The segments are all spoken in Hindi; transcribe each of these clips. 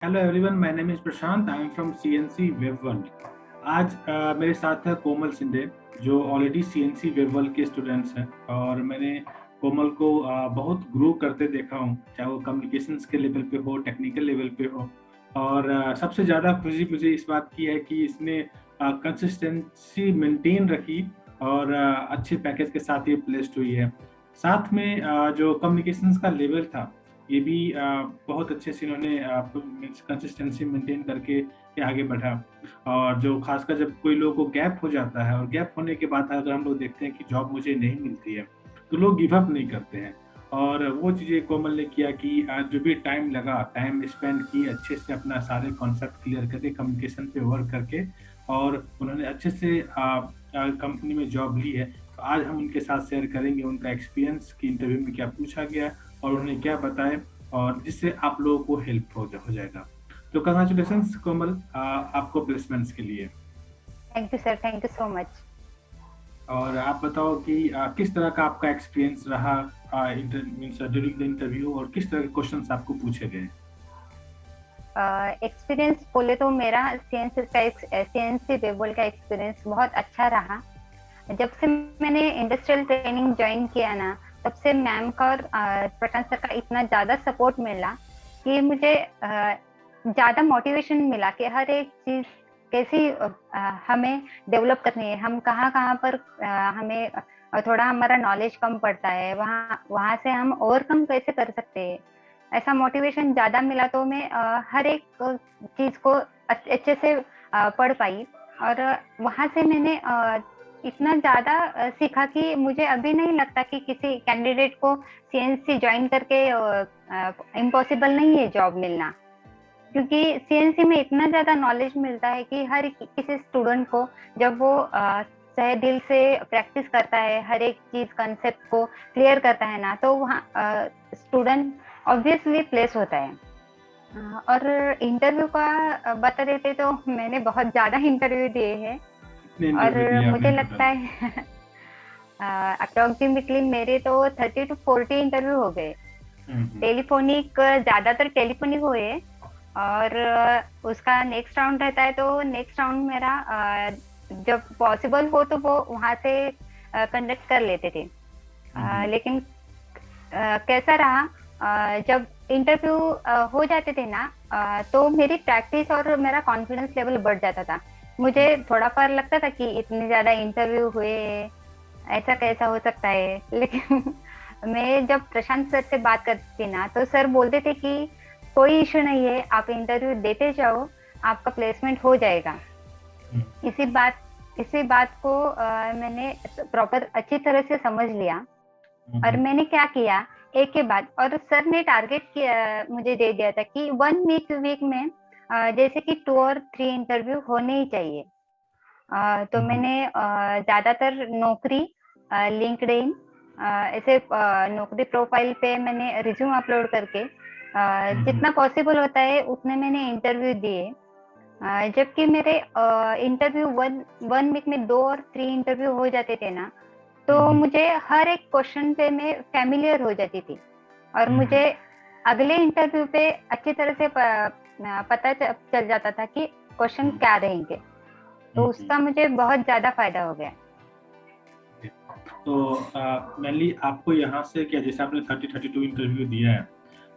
Hello everyone, my name is Prashant. I am from CNC web world. आज मेरे साथ है कोमल सिंधे, जो ऑलरेडी सीएनसी वेब वर्ल्ड के स्टूडेंट्स हैं। और मैंने कोमल को बहुत ग्रो करते देखा हूँ, चाहे वो कम्युनिकेशंस के लेवल पे हो, टेक्निकल लेवल पे हो। और सबसे ज़्यादा खुशी मुझे इस बात की है कि इसने कंसिस्टेंसी मेंटेन रखी और अच्छे पैकेज के साथ ये प्लेस्ड हुई है। साथ में जो कम्युनिकेशंस का लेवल था, ये भी बहुत अच्छे से इन्होंने कंसिस्टेंसी मेंटेन करके ये आगे बढ़ा। और जो खासकर जब कोई लोगों को गैप हो जाता है, और गैप होने के बाद अगर हम लोग देखते हैं कि जॉब मुझे नहीं मिलती है, तो लोग गिव अप नहीं करते हैं। और वो चीज़ें कोमल ने किया कि जो भी टाइम लगा, टाइम स्पेंड की अच्छे से, अपना सारे कॉन्सेप्ट क्लियर करके, कम्युनिकेशन पे वर्क करके, और उन्होंने अच्छे से कंपनी में जॉब ली है। तो आज हम उनके साथ शेयर करेंगे उनका एक्सपीरियंस कि इंटरव्यू में क्या पूछा गया और उन्हें क्या बताएं, और जिससे आप लोगों को हेल्प हो जाएगा। तो कंग्रेचुलेशंस कोमल, आपको प्लेसमेंट्स के लिए। Thank you sir, thank you so much. और आप बताओ कि किस तरह का आपका एक्सपीरियंस रहा ड्यूरिंग द इंटरव्यू, और किस तरह के क्वेश्चंस आपको पूछे गए। एक्सपीरियंस बोले तो मेरा सीएनसी वेबल का एक्सपीरियंस बहुत अच्छा रहा। जब से मैंने इंडस्ट्रियल ट्रेनिंग ज्वाइन किया ना, तब से मैम का और प्रशांत सर का इतना ज्यादा सपोर्ट मिला कि मुझे ज्यादा मोटिवेशन मिला कि हर एक चीज कैसी हमें डेवलप करनी है, हम कहाँ कहाँ पर हमें थोड़ा हमारा नॉलेज कम पड़ता है, वहाँ वहाँ से हम ओवरकम कैसे कर सकते हैं। ऐसा मोटिवेशन ज्यादा मिला तो मैं हर एक चीज को अच्छे से पढ़ पाई। और वहां से मैंने इतना ज्यादा सीखा कि मुझे अभी नहीं लगता कि किसी कैंडिडेट को सीएनसी ज्वाइन करके इम्पॉसिबल नहीं है जॉब मिलना। क्योंकि सीएनसी में इतना ज्यादा नॉलेज मिलता है कि हर किसी स्टूडेंट को, जब वो सहे दिल से प्रैक्टिस करता है, हर एक चीज कंसेप्ट को क्लियर करता है ना, तो वहाँ स्टूडेंट ऑब्वियसली प्लेस होता है। और इंटरव्यू का बता देते तो मैंने बहुत ज्यादा इंटरव्यू दिए हैं। कितने और इंटरव्यू दिए आपने मुझे लगता टोटल। है अप्रोक्सीमेटली मेरे तो 30 to 40 इंटरव्यू हो गए। हम्म। टेलीफोनिक, ज्यादातर टेलीफोनिक हुए। और उसका नेक्स्ट राउंड रहता है, तो नेक्स्ट राउंड मेरा जब पॉसिबल हो तो वो वहां से कंडक्ट कर लेते थे। हम्म। लेकिन कैसा रहा, जब इंटरव्यू हो जाते थे ना, तो मेरी प्रैक्टिस और मेरा कॉन्फिडेंस लेवल बढ़ जाता था। मुझे थोड़ा पर लगता था कि इतने ज्यादा इंटरव्यू हुए, ऐसा कैसा हो सकता है। लेकिन मैं जब प्रशांत सर से बात करती थी ना, तो सर बोलते थे कि कोई इश्यू नहीं है, आप इंटरव्यू देते जाओ, आपका प्लेसमेंट हो जाएगा। हम्म। इसी बात इसी बात को मैंने प्रॉपर अच्छी तरह से समझ लिया। और हम्म। मैंने क्या किया, एक के बाद, और सर ने टारगेट किया, मुझे दे दिया था कि 1 वीक में जैसे कि 2 और 3 इंटरव्यू होने ही चाहिए। तो हम्म। मैंने ज्यादातर नौकरी, लिंक्डइन, ऐसे नौकरी प्रोफाइल पे मैंने रिज्यूम अपलोड करके हम्म। जितना पॉसिबल होता है उतने मैंने इंटरव्यू दिए। जबकि मेरे इंटरव्यू वन वन वीक में 2 और 3 इंटरव्यू हो जाते थे ना, तो हम्म। मुझे हर एक क्वेश्चन पे मैं फैमिलियर हो जाती थी। और हम्म। मुझे अगले इंटरव्यू पे अच्छी तरह से पता चल जाता था कि क्वेश्चन हम्म। क्या रहेंगे। तो हम्म। उसका मुझे बहुत ज्यादा फायदा हो गया। तो मेनली आपको यहाँ से क्या, जैसे आपने 32 इंटरव्यू दिया है,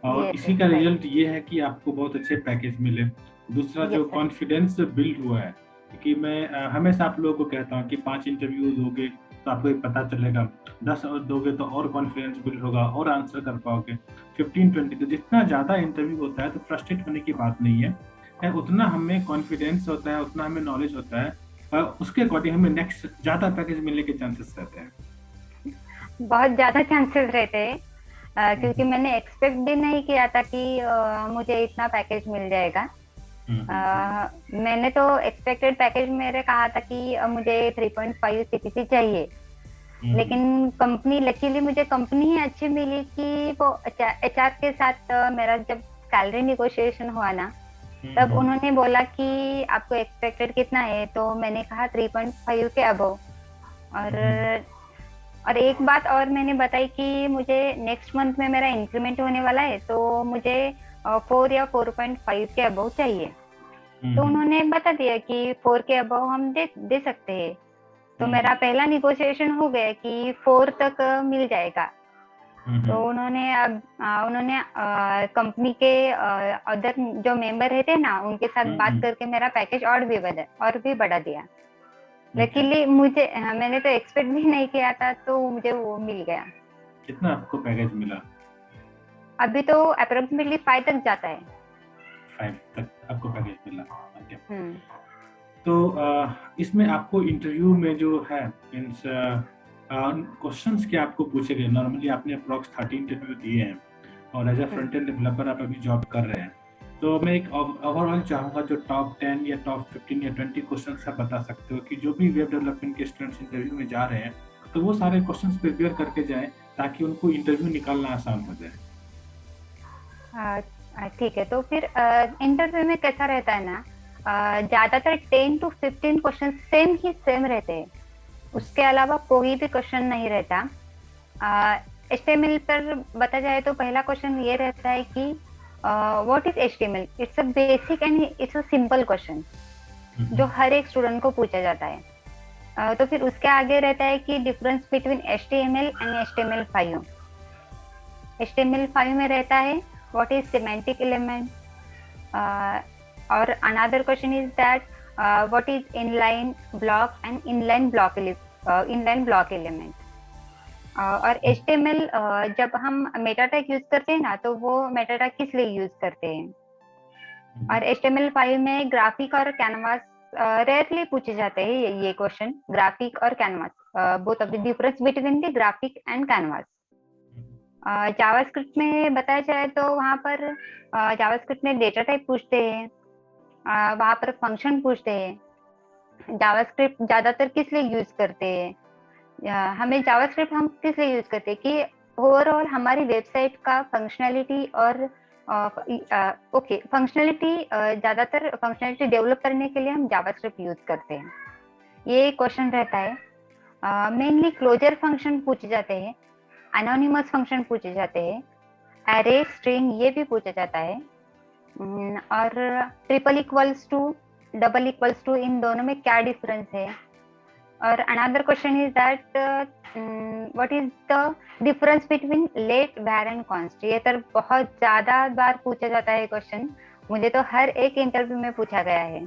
और यस इसी यस का राइट। रिजल्ट ये है कि आपको बहुत अच्छे पैकेज मिले। दूसरा, जो यस सर। कॉन्फिडेंस बिल्ड हुआ है, क्योंकि मैं हमेशा आप लोगों को कहता हूँ कि 5 इंटरव्यू दोगे तो आपको एक पता चलेगा, 10 और दोगे तो और कॉन्फिडेंस बिल्ड होगा और आंसर कर पाओगे। 15-20, तो जितना ज़्यादा इंटरव्यू होता है तो फ्रस्ट्रेट होने की बात नहीं है। उतना हमें कॉन्फिडेंस होता है, उतना हमें नॉलेज होता है, उसके अकॉर्डिंग हमें नेक्स्ट ज़्यादा पैकेज मिलने के चांसेस रहते हैं। बहुत ज्यादा चांसेस रहते हैं, क्योंकि हम्म। मैंने एक्सपेक्ट भी नहीं किया था कि मुझे इतना पैकेज मिल जाएगा। हम्म। मैंने तो एक्सपेक्टेड पैकेज मेरे कहा था कि मुझे 3.5 सीपीसी चाहिए। हम्म। लेकिन कंपनी, लकीली मुझे कंपनी ही अच्छी मिली कि वो एचआर के साथ मेरा जब सैलरी निगोशिएशन हुआ ना, तब हम्म। उन्होंने बोला कि आपको एक्सपेक्टेड कितना है, तो मैंने कहा 3.5 के अबव। और हम्म। एक बात और मैंने बताई कि मुझे नेक्स्ट मंथ में मेरा इंक्रीमेंट होने वाला है, तो मुझे 4 या 4.5 के अबव चाहिए। तो हम्म उन्होंने बता दिया कि 4 के अबव हम दे दे सकते हैं। तो हम्म मेरा पहला निगोशिएशन हो गया कि 4 तक मिल जाएगा। तो हम्म उन्होंने कंपनी के अदर जो मेंबर रहते ना, उनके साथ बात हम्म। करके मेरा पैकेज और भी बढ़ा दिया। ओके। लकीली मैंने तो एक्सपेक्ट भी नहीं किया था, तो मुझे वो मिल गया। कितना आपको पैकेज मिला? अभी तो अप्रोक्सीमेटली 5 तक जाता है। 5 तक आपको पैकेज मिला। ओके। हम्म। तो इसमें आपको इंटरव्यू में जो है मीन्स क्वेश्चंस क्या आपको पूछे गए? नॉर्मली आपने अप्रॉक्स 30 इंटरव्यू दिए हैं और as a hmm. Front end developer आप अभी जॉब कर रहे हैं। तो मैं एक ओवरऑल चाहूँगा जो टॉप 10 या टॉप 15 या 20 क्वेश्चंस आप बता सकते हो कि जो भी वेब डेवलपमेंट के स्टूडेंट्स इंटरव्यू में जा रहे हैं तो वो सारे क्वेश्चंस प्रिपेयर करके जाएं ताकि उनको इंटरव्यू निकालना आसान हो जाए। ठीक है, तो फिर इंटरव्यू में कैसा रहता है ना, ज्यादातर 10 to 15 क्वेश्चन सेम रहते हैं। उसके अलावा कोई भी क्वेश्चन नहीं रहता। HTML पर बता जाए तो पहला क्वेश्चन ये रहता है कि what is HTML। It's a basic and it's a simple question जो हर एक स्टूडेंट को पूछा जाता है। तो फिर उसके आगे रहता है कि difference between HTML and HTML5। HTML5 में रहता है व्हाट इज सिमेंटिक एलिमेंट। और another question is that what is inline block and inline block element. और HTML जब हम मेटा टैग यूज करते हैं ना, तो वो मेटा टैग किस लिए यूज करते हैं। और HTML5 में ग्राफिक और कैनवास रेयरली पूछे जाते हैं ये क्वेश्चन। ग्राफिक और canvas, both of the difference between the graphic and canvas. JavaScript में बताया जाए तो वहाँ पर जावास्क्रिप्ट में डेटा टाइप पूछते हैं, वहाँ पर फंक्शन पूछते हैं। जावास्क्रिप्ट ज्यादातर किस लिए यूज करते हैं, हमें जावास्क्रिप्ट हम किस लिए यूज करते हैं कि ओवरऑल हमारी वेबसाइट का फंक्शनैलिटी और ज्यादातर फंक्शनैलिटी डेवलप करने के लिए हम जावास्क्रिप्ट यूज करते हैं। ये क्वेश्चन रहता है। मेनली क्लोजर फंक्शन पूछे जाते हैं, एनोनिमस फंक्शन पूछे जाते हैं, एरे स्ट्रिंग ये भी पूछा जाता है। और triple equals to, double equals to, इन दोनों में क्या डिफरेंस है। और another question is that what is the difference between let, var and const। ये तो बहुत ज्यादा बार पूछा जाता है क्वेश्चन, मुझे तो हर एक इंटरव्यू में पूछा गया है।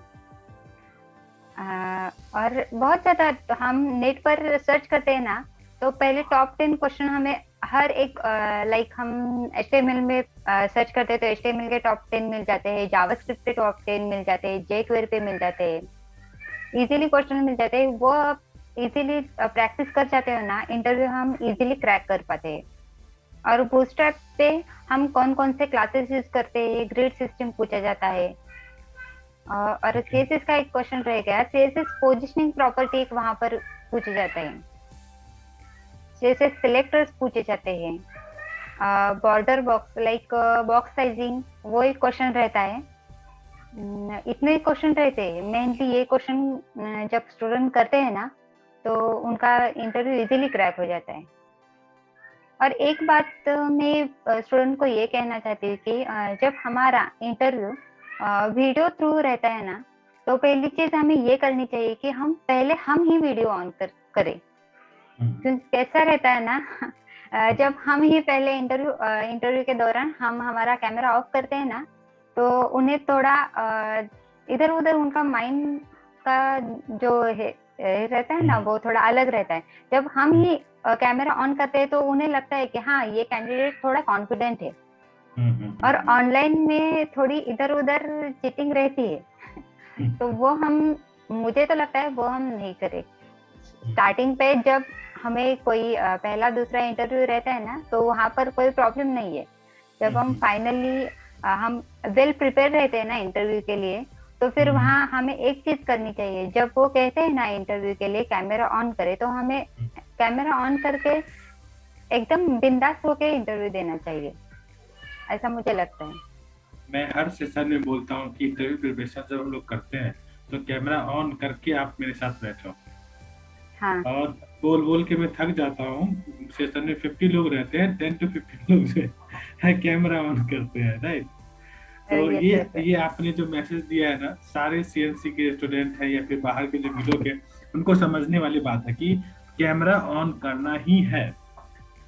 और बहुत ज्यादा हम नेट पर सर्च करते हैं ना, तो पहले टॉप 10 क्वेश्चन हमें हर एक लाइक हम HTML में सर्च करते हैं तो HTML के टॉप 10 मिल जाते हैं, जावास्क्रिप्ट के टॉप 10 मिल जाते हैं, jQuery पे मिल जाते हैं, इजीली क्वेश्चन मिल जाते हैं। वो इजीली प्रैक्टिस कर जाते हो ना, इंटरव्यू हम इजीली क्रैक कर पाते हैं। और बूटस्ट्रैप पे हम कौन कौन से क्लासेस यूज करते हैं, ग्रिड सिस्टम पूछा जाता है। और CSS का एक क्वेश्चन रह गया, CSS पोजिशनिंग प्रॉपर्टी वहां पर पूछे जाते हैं। CSS सिलेक्टर्स पूछे जाते हैं। Border box like box sizing, वो एक क्वेश्चन रहता है। इतने क्वेश्चन रहते हैं। मेनली ये क्वेश्चन जब स्टूडेंट करते हैं ना, तो उनका इंटरव्यू इजीली क्रैक हो जाता है। और एक बात मैं स्टूडेंट को ये कहना चाहती हूँ कि जब हमारा इंटरव्यू वीडियो थ्रू रहता है ना, तो पहली चीज हमें ये करनी चाहिए कि हम ही वीडियो ऑन करें। क्योंकि कैसा रहता है ना, जब हम ही पहले इंटरव्यू के दौरान हम हमारा कैमरा ऑफ करते हैं ना, तो उन्हें थोड़ा इधर उधर उनका माइंड का जो है रहता है ना, वो थोड़ा अलग रहता है। जब हम ही कैमरा ऑन करते हैं तो उन्हें लगता है कि हाँ, ये कैंडिडेट थोड़ा कॉन्फिडेंट है। और ऑनलाइन में थोड़ी इधर उधर चीटिंग रहती है। तो मुझे तो लगता है वो हम नहीं करें। स्टार्टिंग पे जब हमें कोई पहला दूसरा इंटरव्यू रहता है ना, तो वहां पर कोई प्रॉब्लम नहीं है। जब हम फाइनली हम वेल प्रिपेयर रहते हैं ना इंटरव्यू के लिए, तो फिर वहाँ हमें एक चीज करनी चाहिए। जब वो कहते हैं ना इंटरव्यू के लिए कैमरा ऑन करे, तो हमें कैमरा ऑन करके एकदम बिंदास होके इंटरव्यू देना चाहिए, ऐसा मुझे लगता है। मैं हर सेशन में बोलता हूँ कि इंटरव्यू प्रिपरेशन जब हम लोग करते हैं तो कैमरा ऑन करके आप मेरे साथ बैठो। हाँ। और बोल बोल के मैं थक जाता हूँ। सेशन में 50 लोग रहते हैं, 10 to 15 लोग जो है कैमरा ऑन करते हैं, राइट। तो यस सर। ये आपने जो मैसेज दिया है ना, सारे सीएनसी के स्टूडेंट हैं या फिर बाहर के जो भी लोग हैं, उनको समझने वाली बात है कि कैमरा ऑन करना ही है,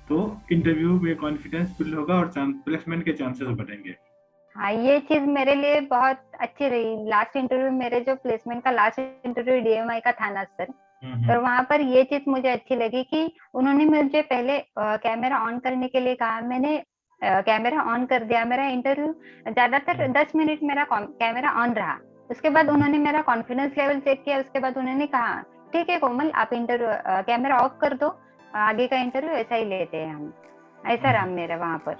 तो इंटरव्यू में कॉन्फिडेंस बिल्ड होगा और प्लेसमेंट के चांसेस बढ़ेंगे। हाँ, ये चीज मेरे लिए बहुत अच्छी रही। लास्ट इंटरव्यू, मेरे जो प्लेसमेंट का लास्ट इंटरव्यू डीएमआई का था ना सर, तो वहां पर ये चीज मुझे अच्छी लगी कि उन्होंने मुझे पहले कैमरा ऑन करने के लिए कहा। मैंने कैमरा ऑन कर दिया। मेरा इंटरव्यू ज्यादातर 10 मिनट मेरा कैमरा ऑन रहा। उसके बाद उन्होंने मेरा कॉन्फिडेंस लेवल चेक किया। उसके बाद उन्होंने कहा, ठीक है कोमल, आप इंटरव्यू कैमरा ऑफ कर दो, आगे का इंटरव्यू ऐसा ही लेते हैं हम। ऐसा रहा मेरा वहां पर।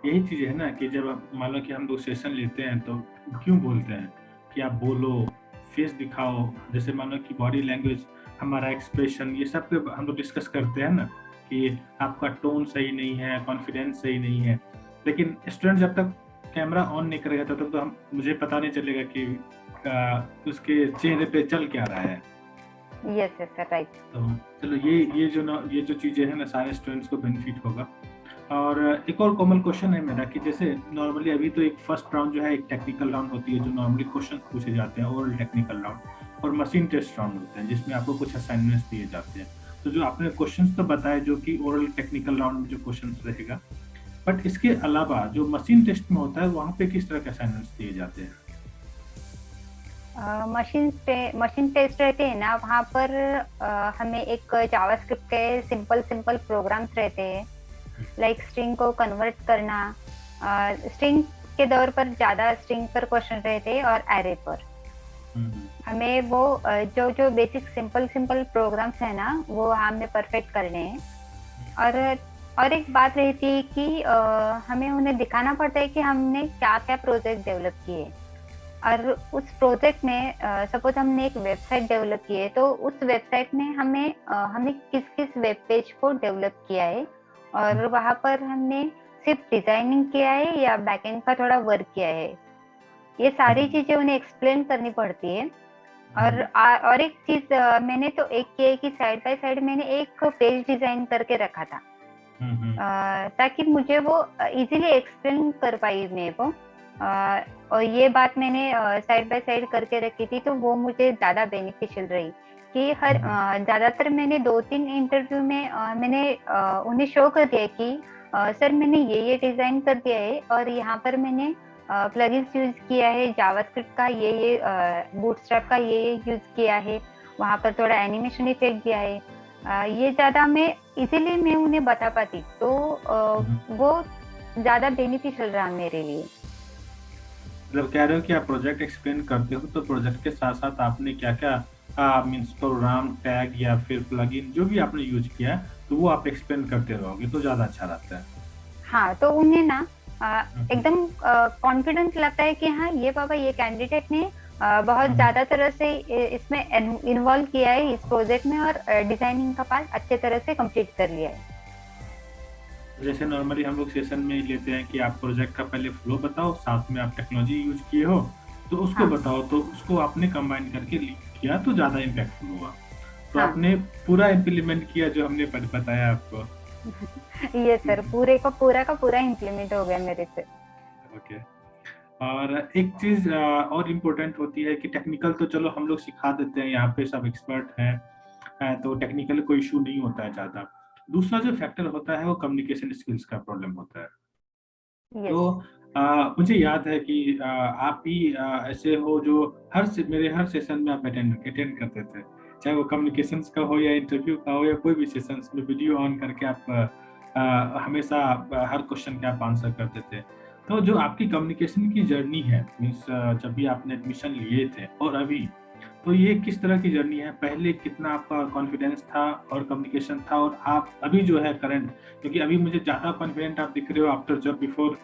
यही चीज है ना कि जब मान लो कि हम लोग सेशन लेते हैं तो क्यों बोलते हैं कि आप बोलो, फेस दिखाओ, जैसे मान लो कि बॉडी लैंग्वेज, हमारा एक्सप्रेशन, ये सब पे हम लोग डिस्कस करते हैं ना कि आपका टोन सही नहीं है, कॉन्फिडेंस सही नहीं है। लेकिन स्टूडेंट जब तक कैमरा ऑन नहीं करेगा तब तक तो हम मुझे पता नहीं चलेगा कि उसके चेहरे पे चल क्या रहा है। Yes sir, right. तो चलो ये जो चीजें हैं ना, सारे स्टूडेंट्स को बेनिफिट होगा। और एक और कॉमन क्वेश्चन है मेरा कि जैसे नॉर्मली अभी तो एक फर्स्ट राउंड जो है, एक टेक्निकल राउंड होती है जो नॉर्मली क्वेश्चन पूछे जाते हैं, ओरल टेक्निकल राउंड, और मशीन टेस्ट राउंड होते हैं जिसमें आपको कुछ असाइनमेंट्स दिए जाते हैं। तो जो आपने क्वेश्चंस तो बताए जो कि ओरल टेक्निकल राउंड में जो क्वेश्चन रहेगा, बट इसके अलावा जो मशीन टेस्ट में होता है वहाँ पे किस तरह के असाइनमेंट्स दिए जाते हैं? मशीन टेस्ट रहते हैं ना, वहाँ पर हमें एक जावास्क्रिप्ट के सिंपल प्रोग्राम्स रहते हैं। लाइक स्ट्रिंग को कन्वर्ट करना, स्ट्रिंग के दौर पर ज्यादा स्ट्रिंग पर क्वेश्चन रहते हैं और एरे पर। हमें वो जो बेसिक सिंपल प्रोग्राम्स है ना, वो हमें परफेक्ट करने हैं। और एक बात रहती है कि हमें उन्हें दिखाना पड़ता है कि हमने क्या क्या प्रोजेक्ट डेवलप किए। और उस प्रोजेक्ट में सपोज हमने एक वेबसाइट डेवलप की है, तो उस वेबसाइट में हमने किस किस वेब पेज को डेवलप किया है, और वहां पर हमने सिर्फ डिजाइनिंग किया है या बैकएंड का थोड़ा वर्क किया है। ये सारी चीजें उन्हें एक्सप्लेन करनी पड़ती है। और एक चीज मैंने तो एक किया है कि साइड बाय साइड मैंने एक पेज डिजाइन करके रखा था, ताकि मुझे वो इजीली एक्सप्लेन कर पाई मैं वो। और ये बात मैंने साइड बाय साइड करके रखी थी, तो वो मुझे ज्यादा बेनिफिशियल रही कि हर ज्यादातर मैंने 2-3 इंटरव्यू में मैंने उन्हें शो कर दिया कि सर मैंने ये डिजाइन कर दिया है, और यहाँ पर मैंने प्लगइन्स यूज किया है, जावास्क्रिप्ट का ये बूटस्ट्रैप का ये यूज किया है, वहां पर थोड़ा एनिमेशन इफेक्ट दिया है। ये ज्यादा मैं इजीली मैं उन्हें बता पाती, तो वो ज्यादा बेनिफिशियल रहा मेरे लिए। मतलब कह रहे हो कि आप प्रोजेक्ट एक्सप्लेन करते हो तो प्रोजेक्ट के साथ साथ आपने क्या क्या मीन्स प्रोग्राम टैग या फिर प्लगइन जो भी आपने यूज किया तो वो आप एक्सप्लेन करते रहोगे तो ज्यादा अच्छा रहता है। हाँ, तो उन्हें ना एकदम कॉन्फिडेंस लगता है कि हाँ, ये बाबा ये कैंडिडेट ने बहुत ज्यादा तरह से इसमें इन्वॉल्व किया है इस प्रोजेक्ट में, और डिजाइनिंग का पार्ट अच्छे तरह से कंप्लीट कर लिया है। जैसे नॉर्मली हम लोग सेशन में लेते हैं कि आप प्रोजेक्ट का पहले फ्लो बताओ, साथ में आप टेक्नोलॉजी यूज किए हो तो उसको बताओ, तो उसको आपने कंबाइन करके किया तो ज्यादा इम्पैक्टफुल हुआ। तो आपने पूरा इम्प्लीमेंट किया जो हमने बताया आपको। ये सर पूरा का पूरा इम्प्लीमेंट हो गया मेरे से। ओके। और एक चीज और इम्पोर्टेंट होती है कि टेक्निकल तो चलो हम लोग सिखा देते हैं, यहाँ पे सब एक्सपर्ट हैं तो टेक्निकल कोई इशू नहीं होता है ज्यादा। दूसरा जो फैक्टर होता है वो कम्युनिकेशन स्किल्स का प्रॉब्लम होता है। तो मुझे याद है कि आप भी ऐसे हो जो मेरे हर सेशन में आप अटेंड करते थे, चाहे वो कम्युनिकेशंस का हो या इंटरव्यू का हो या कोई भी सेशंस में वीडियो ऑन करके आप हमेशा हर क्वेश्चन के आप आंसर करते थे। तो जो आपकी कम्युनिकेशन की जर्नी है, मीन्स जब भी आपने एडमिशन लिए थे और अभी, तो ये किस तरह की जर्नी है? पहले कितना आपका कॉन्फिडेंस था और कम्युनिकेशन था, और आप अभी जो है करंट, क्योंकि अभी मुझे ज़्यादा कॉन्फिडेंट आप दिख रहे हो आफ्टर जॉब, बिफोर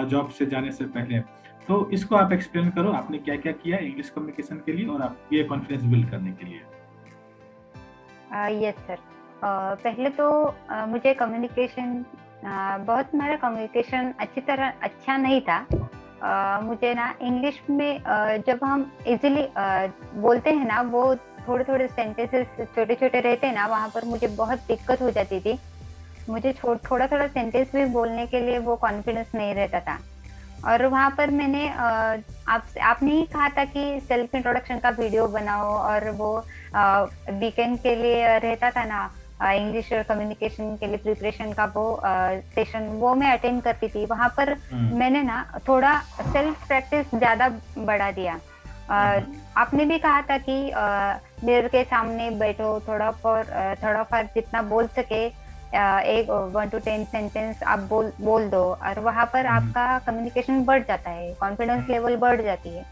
जॉब से जाने से पहले। तो इसको आप एक्सप्लेन करो, आपने क्या क्या किया इंग्लिश कम्युनिकेशन के लिए और आप ये कॉन्फिडेंस बिल्ड करने के लिए। Yes sir. पहले तो मुझे कम्युनिकेशन मेरा कम्युनिकेशन अच्छी तरह अच्छा नहीं था। मुझे ना इंग्लिश में जब हम इजीली बोलते हैं ना, वो थोड़े थोड़े सेंटेंसेस छोटे छोटे रहते हैं ना, वहां पर मुझे बहुत दिक्कत हो जाती थी। मुझे थोड़ा थोड़ा सेंटेंस भी बोलने के लिए वो कॉन्फिडेंस नहीं रहता था। और वहां पर मैंने आपने ही कहा था कि सेल्फ इंट्रोडक्शन का वीडियो बनाओ, और वो वीकेंड के लिए रहता था ना, इंग्लिश कम्युनिकेशन के लिए प्रिपरेशन का वो सेशन, वो मैं अटेंड करती थी वहां पर। मैंने ना थोड़ा सेल्फ प्रैक्टिस ज्यादा बढ़ा दिया। आपने भी कहा था कि मिरर के सामने बैठो, थोड़ा फॉर जितना बोल सके, एक 1 to 10 सेंटेंस आप बोल दो, और वहां पर आपका कम्युनिकेशन बढ़ जाता है, कॉन्फिडेंस लेवल बढ़ जाती है।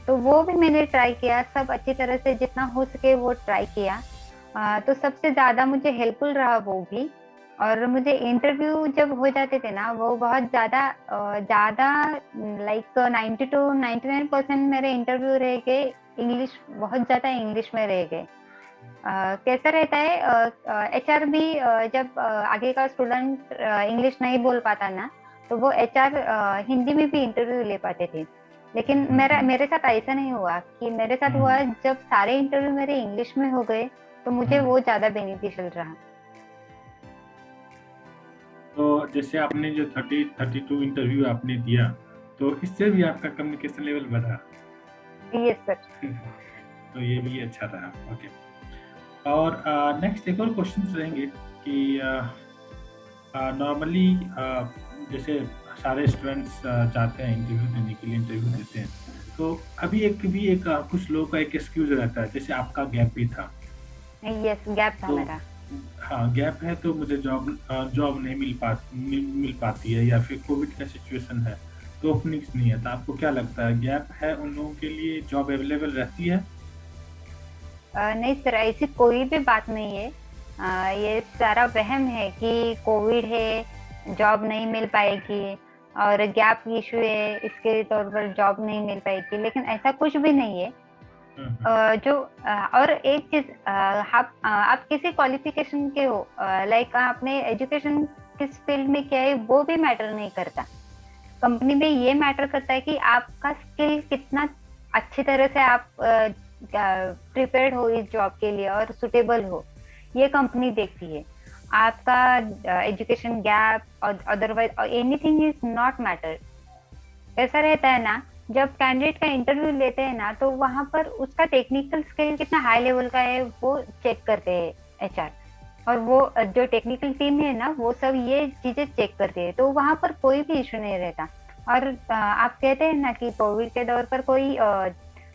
तो वो भी मैंने ट्राई किया, सब अच्छी तरह से जितना हो सके वो ट्राई किया। तो सबसे ज्यादा मुझे हेल्पफुल रहा वो भी। और मुझे इंटरव्यू जब हो जाते थे ना, वो बहुत ज्यादा लाइक 90 to 99% मेरे इंटरव्यू रह गए इंग्लिश, बहुत ज्यादा इंग्लिश में रह गए। कैसा रहता है, एचआर भी जब आगे का स्टूडेंट इंग्लिश नहीं बोल पाता ना, तो वो एचआर हिंदी में भी इंटरव्यू ले पाते थे। लेकिन मेरे साथ ऐसा नहीं हुआ, कि मेरे साथ हुआ जब सारे इंटरव्यू मेरे इंग्लिश में हो गए, तो मुझे वो ज्यादा बेनिफिशियल रहा। तो जैसे आपने जो 32 इंटरव्यू आपने दिया, तो इससे भी आपका कम्युनिकेशन लेवल बढ़ा? Yes sir. तो ये भी अच्छा रहा। ओके। और नेक्स्ट एक और क्वेश्चन रहेंगे कि नॉर्मली जैसे सारे स्टूडेंट्स जाते हैं इंटरव्यू देने के लिए, इंटरव्यू देते हैं, तो अभी एक कुछ लोगों का एक एक्सक्यूज रहता है, जैसे आपका गैप भी था। यस, गैप था तो मेरा। हाँ, गैप है तो मुझे जॉब नहीं मिल पाती है, या फिर कोविड का सिचुएशन है तो ओपनिंग्स नहीं है। तो आपको क्या लगता है, गैप है उन लोगों के लिए जॉब अवेलेबल रहती है? नहीं सर, ऐसी कोई भी बात नहीं है। ये सारा वहम है कि कोविड है, जॉब नहीं मिल पाएगी, और गैप इशू है, इसके तौर पर जॉब नहीं मिल पाएगी, लेकिन ऐसा कुछ भी नहीं है। और एक चीज, आप किसी क्वालिफिकेशन के हो, लाइक आपने एजुकेशन किस फील्ड में किया है, वो भी मैटर नहीं करता। कंपनी में ये मैटर करता है कि आपका स्किल कितना अच्छी तरह से आप प्रिपेयर्ड हो इस जॉब के लिए और सुटेबल हो, ये कंपनी देखती है। आपका एजुकेशन गैप और otherwise anything is not matter. ऐसा रहता है ना, जब कैंडिडेट का इंटरव्यू लेते हैं ना, तो वहां पर उसका टेक्निकल स्किल कितना हाई लेवल का है वो चेक करते हैं एचआर, और वो जो टेक्निकल टीम है ना, वो सब ये चीजें चेक करते हैं। तो वहां पर कोई भी इशू नहीं रहता। और आप कहते हैं ना कि कोविड के दौर पर कोई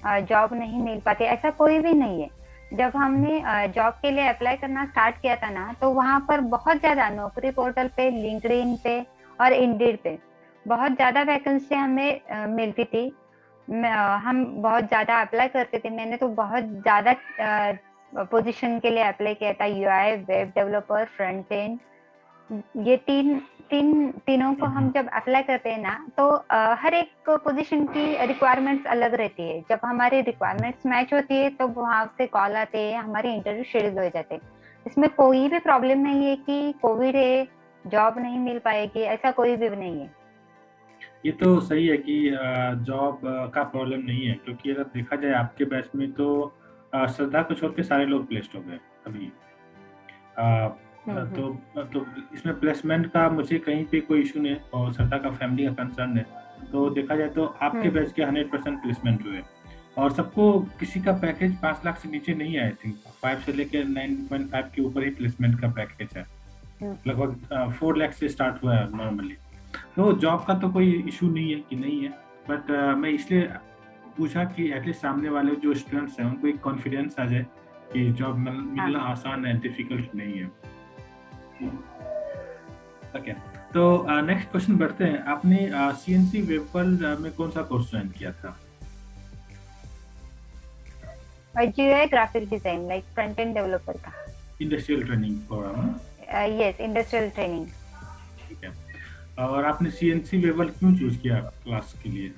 जॉब नहीं मिल पाती, ऐसा कोई भी नहीं है। जब हमने जॉब के लिए अप्लाई करना स्टार्ट किया था ना, तो वहां पर बहुत ज्यादा नौकरी पोर्टल पे, लिंक्डइन पे और इंडीड पे बहुत ज्यादा वैकेंसी हमें मिलती थी। हम बहुत ज्यादा अप्लाई करते थे। मैंने तो बहुत ज्यादा पोजीशन के लिए अप्लाई किया था, UI, web developer, front end. ये तीनों को हम जब अप्लाई करते हैं ना, तो हर एक पोजीशन की रिक्वायरमेंट्स अलग रहती है। जब हमारी रिक्वायरमेंट्स मैच होती है तो वहां से कॉल आते हैं, हमारे इंटरव्यू शेड्यूल हो जाते हैं। इसमें कोई भी प्रॉब्लम नहीं है कि कोविड है, जॉब नहीं मिल पाएगी, ऐसा कोई भी नहीं है। ये तो सही है कि जॉब का प्रॉब्लम नहीं है, क्योंकि अगर देखा जाए आपके बैच में तो श्रद्धा को छोड़ के सारे लोग प्लेस्ड हो गए अभी। तो इसमें प्लेसमेंट का मुझे कहीं पे कोई इशू नहीं है, और श्रद्धा का फैमिली का कंसर्न है। तो देखा जाए तो आपके बैच के 100% प्लेसमेंट हुए, और सबको किसी का पैकेज 5 लाख से नीचे नहीं है। आई थिंक 5 से लेकर 9.5 के ऊपर ही प्लेसमेंट का पैकेज है। लगभग 4 लाख से स्टार्ट हुआ है नॉर्मली। तो जॉब का तो कोई इशू नहीं है कि नहीं है, बट मैं इसलिए पूछा कि एटलीस्ट सामने वाले जो स्टूडेंट्स हैं उनको एक कॉन्फिडेंस आ जाए कि जॉब मिलना आसान है, डिफिकल्ट नहीं है। ओके। तो नेक्स्ट क्वेश्चन बढ़ते हैं। आपने सीएनसी वेबवर्ल्ड में कौन सा कोर्स ज्वाइन किया था? UI graphic design, like front end developer का industrial training program? Yes, industrial training. ठीक है। और आपने सीएनसी वेबवर्ल्ड क्यों चूज किया क्लास के लिए?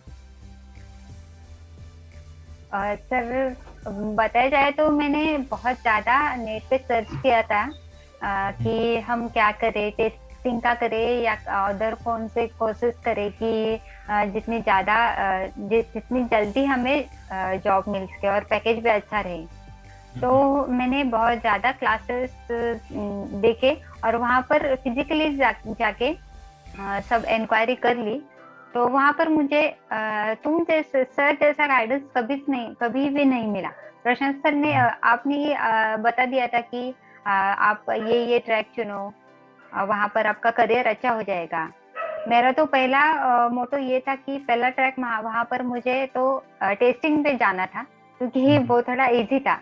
सर, बताया जाए तो मैंने बहुत ज्यादा नेट पे सर्च किया था कि हम क्या करें, टेस्टिंग का करें या अदर कौन से कोर्सेज करें कि जितनी जल्दी हमें जॉब मिल सके और पैकेज भी अच्छा रहे। तो मैंने बहुत ज्यादा क्लासेस देखे, और वहाँ पर फिजिकली जाके सब इंक्वायरी कर ली। तो वहाँ पर मुझे तुम जैसे सर जैसा गाइडेंस कभी भी नहीं मिला। प्रशांत सर ने आपने ये बता दिया था कि आप ये ट्रैक चुनो, वहाँ पर आपका करियर अच्छा हो जाएगा। मेरा तो पहला मोटो ये था कि पहला ट्रैक वहाँ पर मुझे तो टेस्टिंग पे जाना था, क्योंकि वो थोड़ा इजी था।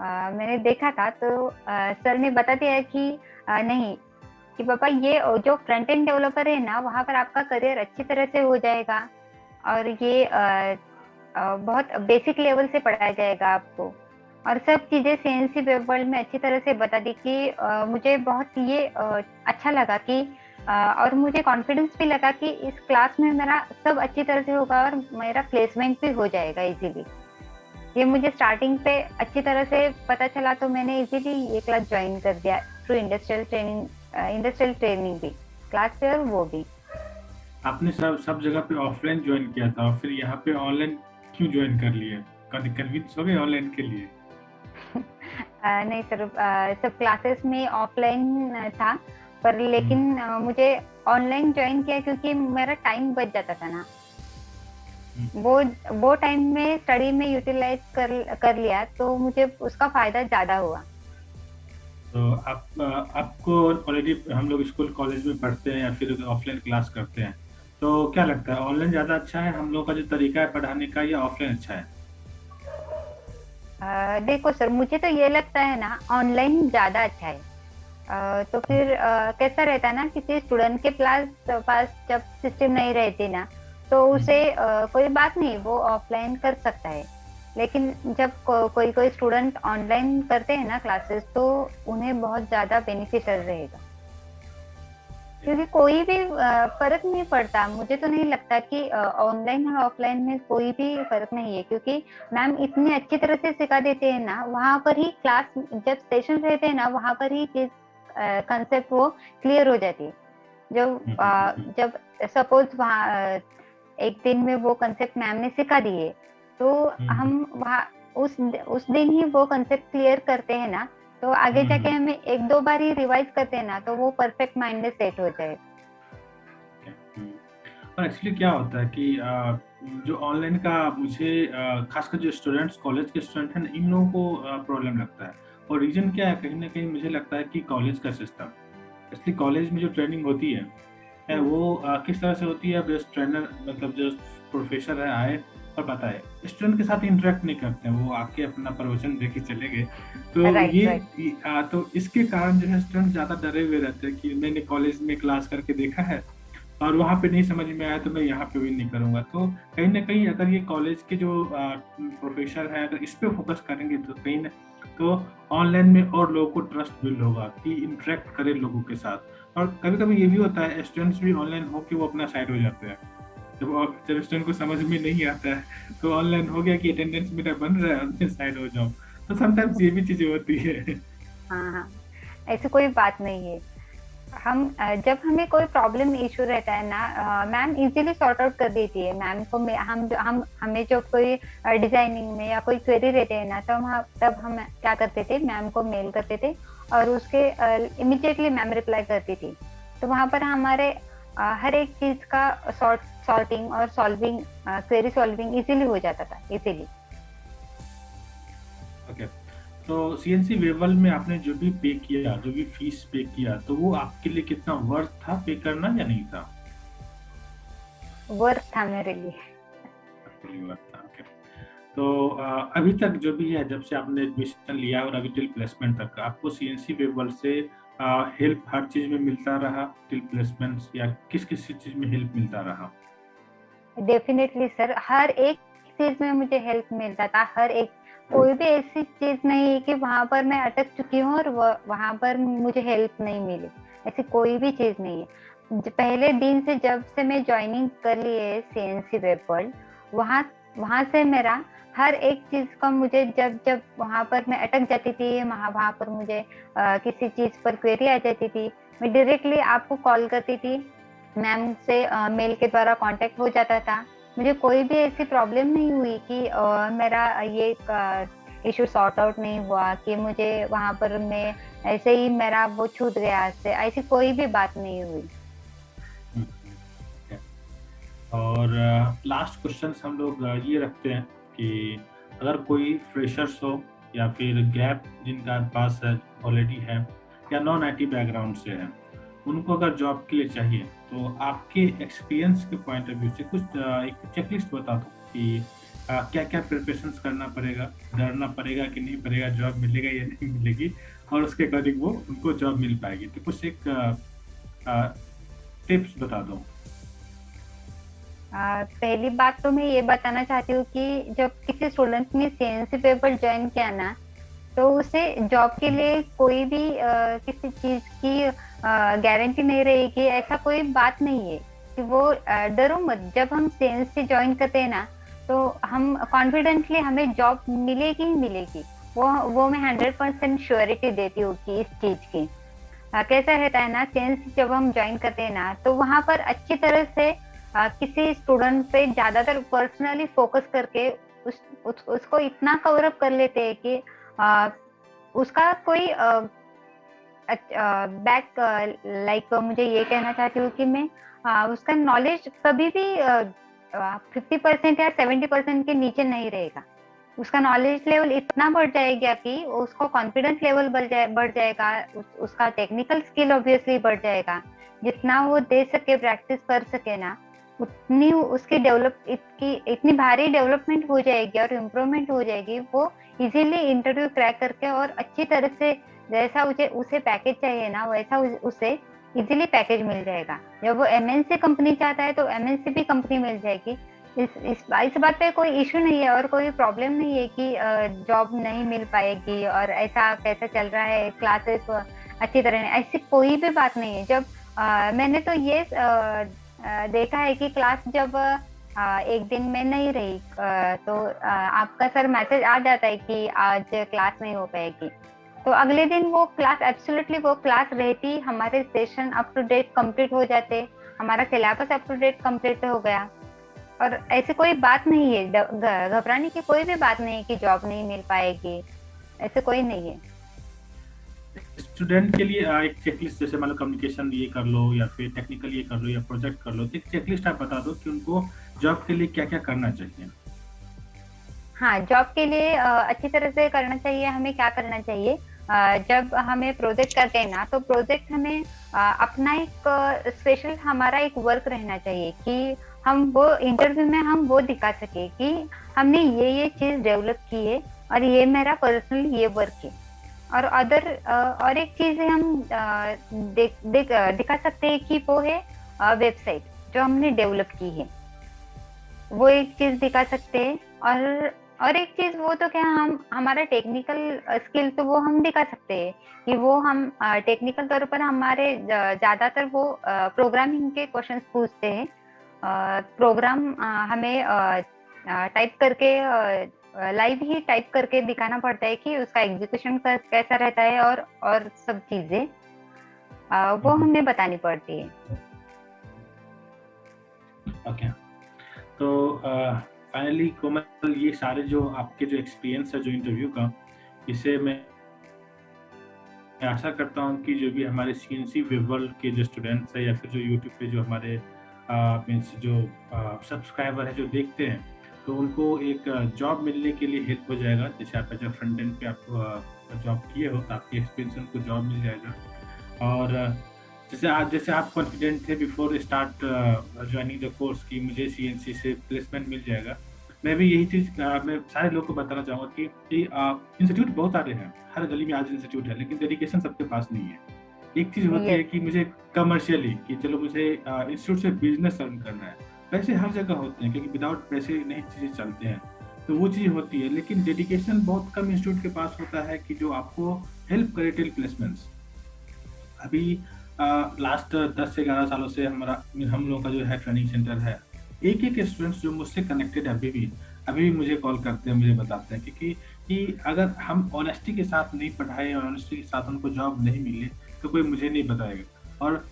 मैंने देखा था तो सर ने बता दिया कि नहीं, कि पापा ये जो फ्रंट एंड डेवलपर है ना, वहाँ पर आपका करियर अच्छी तरह से हो जाएगा, और ये बहुत बेसिक लेवल से पढ़ाया जाएगा आपको। और सब चीजें सीएनसी वेब वर्ल्ड में अच्छी तरह से बता दी कि मुझे बहुत ये अच्छा लगा कि और मुझे कॉन्फिडेंस भी लगा कि इस क्लास में मेरा सब अच्छी तरह से होगा और मेरा प्लेसमेंट भी हो जाएगा इजीली। ये मुझे स्टार्टिंग पे अच्छी तरह से पता चला, तो मैंने इजीली ये क्लास ज्वाइन कर दिया थ्रू इंडस्ट्रियल ट्रेनिंग भी क्लास पे, और वो भी। आपने सब सब जगह पे ऑफलाइन ज्वाइन किया था और फिर यहाँ पे ऑनलाइन क्यों ज्वाइन कर लिए? कन्विंस हो गए ऑनलाइन के लिए? नहीं सर, सब क्लासेस में ऑफलाइन था, पर लेकिन मुझे ऑनलाइन ज्वाइन किया क्योंकि मेरा टाइम बच जाता था ना। वो टाइम में स्टडी में यूटिलाइज कर लिया, तो मुझे उसका फायदा ज्यादा हुआ। तो आपको ऑलरेडी हम लोग स्कूल कॉलेज में पढ़ते हैं या फिर ऑफलाइन क्लास करते हैं, तो क्या लगता है ऑनलाइन ज़्यादा अच्छा है हम लोग का जो तरीका है पढ़ाने का, या ऑफलाइन अच्छा है? देखो सर, मुझे तो ये लगता है ना ऑनलाइन ज्यादा अच्छा है। तो फिर कैसा रहता है ना, किसी स्टूडेंट के पास जब सिस्टम नहीं रहती ना, तो उसे कोई बात नहीं, वो ऑफलाइन कर सकता है। लेकिन जब कोई स्टूडेंट ऑनलाइन करते हैं ना क्लासेस, तो उन्हें बहुत ज्यादा बेनिफिशियल रहेगा, क्योंकि कोई भी फर्क नहीं पड़ता। मुझे तो नहीं लगता कि ऑनलाइन और ऑफलाइन में कोई भी फर्क नहीं है, क्योंकि मैम इतनी अच्छी तरह से सिखा देते हैं ना, वहां पर ही क्लास जब सेशन रहते हैं ना, वहां पर ही चीज कंसेप्ट वो क्लियर हो जाती है। जब सपोज वहाँ एक दिन में वो कंसेप्ट मैम ने सिखा दिए, तो हम वहाँ उस दिन ही वो कंसेप्ट क्लियर करते हैं ना, तो आगे जाके हमें एक दो बार ही रिवाइज करते हैं ना, तो वो परफेक्ट माइंड में सेट हो जाए। और एक्चुअली क्या होता है कि जो ऑनलाइन का मुझे खासकर जो स्टूडेंट्स कॉलेज के स्टूडेंट हैं इन लोगों को प्रॉब्लम लगता है। और रीजन क्या है, कहीं ना कहीं मुझे लगता है कि कॉलेज का सिस्टम, इसलिए कॉलेज में जो ट्रेनिंग होती है वो किस तरह से होती है। बेस्ट ट्रेनर मतलब जो प्रोफेसर है आए और बताए, स्टूडेंट के साथ इंटरेक्ट नहीं करते हैं, वो आके अपना प्रवचन दे के चले गए। तो तो इसके कारण जो है स्टूडेंट ज्यादा डरे हुए रहते हैं कि मैंने कॉलेज में क्लास करके देखा है और वहाँ पे नहीं समझ में आया तो मैं यहाँ पे भी नहीं करूँगा। तो कहीं ना कहीं अगर ये कॉलेज के जो प्रोफेसर हैं अगर इस पे फोकस करेंगे तो कहीं ना तो ऑनलाइन में और लोगों को ट्रस्ट बिल्ड होगा कि इंटरेक्ट करें लोगों के साथ। और कभी कभी ये भी होता है स्टूडेंट्स भी ऑनलाइन हो के वो अपना साइड हो जाते हैं। जब स्टूडेंट को समझ में नहीं आता है तो ऑनलाइन हो गया कि अटेंडेंस मेरा बन रहा है और साइड हो जाऊँ। तो समटाइम्स ये भी चीजें होती है। हाँ हाँ, ऐसी कोई बात नहीं है। हम जब हमें कोई प्रॉब्लम इशू रहता है ना, मैम इजीली सॉर्ट आउट कर देती है। मैम को हम हमें जो कोई डिजाइनिंग में या कोई क्वेरी रहते हैं ना, तब हम क्या करते थे, मैम को मेल करते थे और उसके इमिडिएटली मैम रिप्लाई करती थी। तो वहां पर हमारे हर एक चीज का सॉर्टिंग और सॉल्विंग, क्वेरी सॉल्विंग इजीली हो जाता था, इजीली। ओके, तो सीएनसी वेवल में आपने जो भी पे किया, जो भी फीस पे किया, तो वो आपके लिए कितना वर्थ था पे करना या नहीं था? वर्थ था मेरे लिए। आपके लिए वर्थ था, ओके। तो अभी तक जो भी है, जब से आपने एडमिशन लिया और अभी टिल प्लेसमेंट तक आपको सीएनसी वेवल से हेल्प हर चीज में मिलता रहा टिल प्लेसमेंट, या किस किस चीज में हेल्प मिलता रहा? डेफिनेटली सर, हर एक चीज में मुझे हेल्प मिलता था। हर एक, कोई भी ऐसी चीज नहीं है कि वहां पर मैं अटक चुकी हूँ और वहां पर मुझे हेल्प नहीं मिली। ऐसी कोई भी चीज नहीं है। पहले दिन से जब से मैं ज्वाइनिंग कर ली है सीएनसी वेब वर्ल्ड, वहां वहां से मेरा हर एक चीज का मुझे, जब जब वहां पर मैं अटक जाती थी, वहां पर मुझे किसी चीज पर क्वेरी आ जाती थी, मैं डायरेक्टली आपको कॉल करती थी, मैम से मेल के द्वारा कांटेक्ट हो जाता था। मुझे कोई भी ऐसी प्रॉब्लम नहीं हुई कि मेरा ये इशू सॉर्ट आउट नहीं हुआ, कि मुझे वहां पर मैं ऐसे ही मेरा वो छूट गया हाथ से, ऐसी कोई भी बात नहीं हुई। हम्म, ठीक है। और लास्ट क्वेश्चन हम लोग ये रखते हैं कि अगर कोई फ्रेशर्स हो या फिर गैप जिनका पास ऑलरेडी है या नॉन आईटी बैकग्राउंड से है, उनको अगर जॉब के लिए चाहिए, तो आपके एक्सपीरियंस के पॉइंट ऑफ व्यू से कुछ एक चेकलिस्ट बता दो कि क्या क्या प्रिपरेशंस करना पड़ेगा, डरना पड़ेगा कि नहीं पड़ेगा, जॉब मिलेगा या नहीं मिलेगी, और उसके अकॉर्डिंग वो उनको जॉब मिल पाएगी। तो कुछ एक टिप्स बता दो। पहली बात तो मैं ये बताना चाहती हूँ कि जब किसी स्टूडेंट ने सीएनसी पेपर ज्वाइन किया ना, तो उसे जॉब के लिए कोई भी किसी चीज की गारंटी नहीं रहेगी, ऐसा कोई बात नहीं है कि वो डरो मत। जब हम सीएनसी ज्वाइन करते हैं ना, तो हम कॉन्फिडेंटली हमें जॉब मिलेगी ही मिलेगी। वो मैं 100% श्योरिटी देती हूँ कि इस चीज की। कैसा रहता है ना, सीएनसी जब हम ज्वाइन करते हैं ना, तो वहां पर अच्छी तरह से किसी स्टूडेंट पे ज्यादातर पर्सनली फोकस करके उसको इतना कवर अप कर लेते हैं कि उसका कोई बैक, लाइक मुझे ये कहना चाहती हूँ कि मैं उसका नॉलेज कभी भी 50% या 70% के नीचे नहीं रहेगा। उसका नॉलेज लेवल इतना बढ़ जाएगा कि उसको कॉन्फिडेंस लेवल बढ़ जाएगा, उसका टेक्निकल स्किल ऑब्वियसली बढ़ जाएगा। जितना वो दे सके, प्रैक्टिस कर सके ना, उतनी उसकी इतनी भारी डेवलपमेंट हो जाएगी और इम्प्रूवमेंट हो जाएगी। वो इजीली इंटरव्यू क्रैक करके और अच्छी तरह से जैसा उसे पैकेज चाहिए ना, वैसा उसे इजीली पैकेज मिल जाएगा। जब वो एमएनसी कंपनी चाहता है तो एमएनसी भी कंपनी मिल जाएगी। इस बात पे कोई इशू नहीं है और कोई प्रॉब्लम नहीं है कि जॉब नहीं मिल पाएगी और ऐसा कैसा चल रहा है, क्लासेस अच्छी तरह नहीं, ऐसी कोई भी बात नहीं है। जब मैंने तो ये देखा है कि क्लास जब एक दिन में नहीं रही, तो आपका सर मैसेज आ जाता है कि आज क्लास नहीं हो पाएगी, तो अगले दिन वो क्लास एब्सोल्युटली वो क्लास रहती, हमारे session up to date complete हो जाते, हमारा syllabus up to date complete हो गया। और ऐसी कोई बात नहीं है, घबराने की कोई भी बात नहीं है कि जॉब नहीं मिल पाएगी, ऐसे कोई नहीं है। स्टूडेंट के लिए एक चेकलिस्ट, जैसे मान लो कम्युनिकेशन ये कर लो या फिर टेक्निकल ये कर लो या प्रोजेक्ट कर लो, तो एक चेकलिस्ट आप बता दो कि उनको जॉब के लिए क्या क्या करना चाहिए। हाँ, जॉब के लिए अच्छी तरह से करना चाहिए। हमें क्या करना चाहिए, जब हमें प्रोजेक्ट करते हैं ना, तो प्रोजेक्ट हमें अपना एक स्पेशल हमारा एक वर्क रहना चाहिए कि हम वो इंटरव्यू में हम वो दिखा सके कि हमने ये चीज डेवलप की है और ये मेरा पर्सनल ये वर्क है। और और एक चीज हम दिखा सकते हैं कि वो है वेबसाइट जो हमने डेवलप की है, वो एक चीज दिखा सकते हैं। और एक चीज वो तो क्या, हम हमारा टेक्निकल स्किल तो वो हम दिखा सकते हैं कि वो हम टेक्निकल तौर पर हमारे ज्यादातर वो प्रोग्रामिंग के क्वेश्चंस पूछते हैं। प्रोग्राम हमें टाइप करके लाइव ही टाइप करके दिखाना पड़ता है कि उसका एग्जीक्यूशन कैसा रहता है, और सब चीजें वो हमें बतानी पड़ती है। ओके, तो फाइनली कोमल, ये सारे जो आपके जो एक्सपीरियंस है जो इंटरव्यू का, इसे मैं आशा करता हूँ कि जो भी हमारे सीएनसी वर्ल्ड के जो स्टूडेंट्स हैं या फिर जो यूट्यूब पे जो हमारे मीन्स जो सब्सक्राइबर है जो देखते हैं, तो उनको एक जॉब मिलने के लिए हेल्प हो जाएगा। जैसे आप एज अ फ्रंट एंड पे आप जॉब किए हो तो आपके एक्सपीरियंस उनको जॉब मिल जाएगा। और जैसे आप कॉन्फिडेंट थे before start joining the course कि मुझे सीएनसी से प्लेसमेंट मिल जाएगा, मैं भी यही चीज़ मैं सारे लोगों को बताना चाहूँगा कि इंस्टीट्यूट बहुत सारे हैं, हर गली में आज इंस्टीट्यूट है, लेकिन डेडिकेशन सबके पास नहीं है। एक चीज़ होती है कि मुझे कमर्शियली कि चलो मुझे इंस्टीट्यूट से बिजनेस रन करना है, पैसे हर जगह होते हैं क्योंकि विदाउट पैसे नहीं चीज़ें चलते हैं, तो वो चीज़ होती है। लेकिन डेडिकेशन बहुत कम इंस्टीट्यूट के पास होता है कि जो आपको हेल्प करे टिल प्लेसमेंट्स। अभी लास्ट 10 से 11 सालों से हम लोगों का जो है ट्रेनिंग सेंटर है, एक स्टूडेंट्स जो मुझसे कनेक्टेड है अभी भी मुझे कॉल करते हैं, मुझे बताते हैं कि अगर हम ऑनेस्टी के साथ नहीं पढ़ाए और ऑनेस्टी के साथ उनको जॉब नहीं मिले तो कोई मुझे नहीं बताएगा। और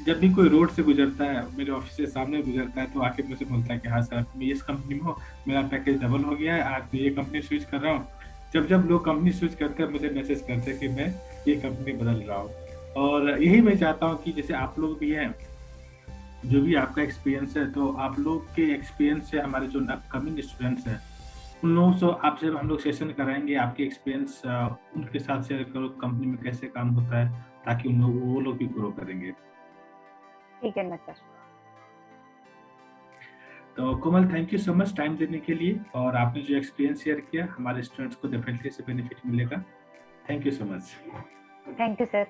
जब भी कोई रोड से गुजरता है, मेरे ऑफिस से सामने गुजरता है, तो आके मुझे बोलता है कि हाँ सर, मैं इस कंपनी में हूँ, मेरा पैकेज डबल हो गया है, आज मैं ये कंपनी स्विच कर रहा हूँ, जब लोग कंपनी स्विच करते मुझे मैसेज करते कि मैं ये कंपनी बदल रहा हूँ। और यही मैं चाहता हूँ कि जैसे आप लोग भी हैं, जो भी आपका एक्सपीरियंस है, तो आप लोग के एक्सपीरियंस से हमारे जो अपकमिंग स्टूडेंट्स हैं, उन लोगों से आपसे हम लोग सेशन कराएँगे, आपके एक्सपीरियंस उनके साथ शेयर करो, कंपनी में कैसे काम होता है, ताकि वो लोग भी ग्रो करेंगे। ठीक है ना सर। तो Komal, thank you so much time देने के लिए, और आपने जो एक्सपीरियंस शेयर किया, हमारे स्टूडेंट्स को डेफिनेटली इससे बेनिफिट मिलेगा। Thank you so much. Thank you sir.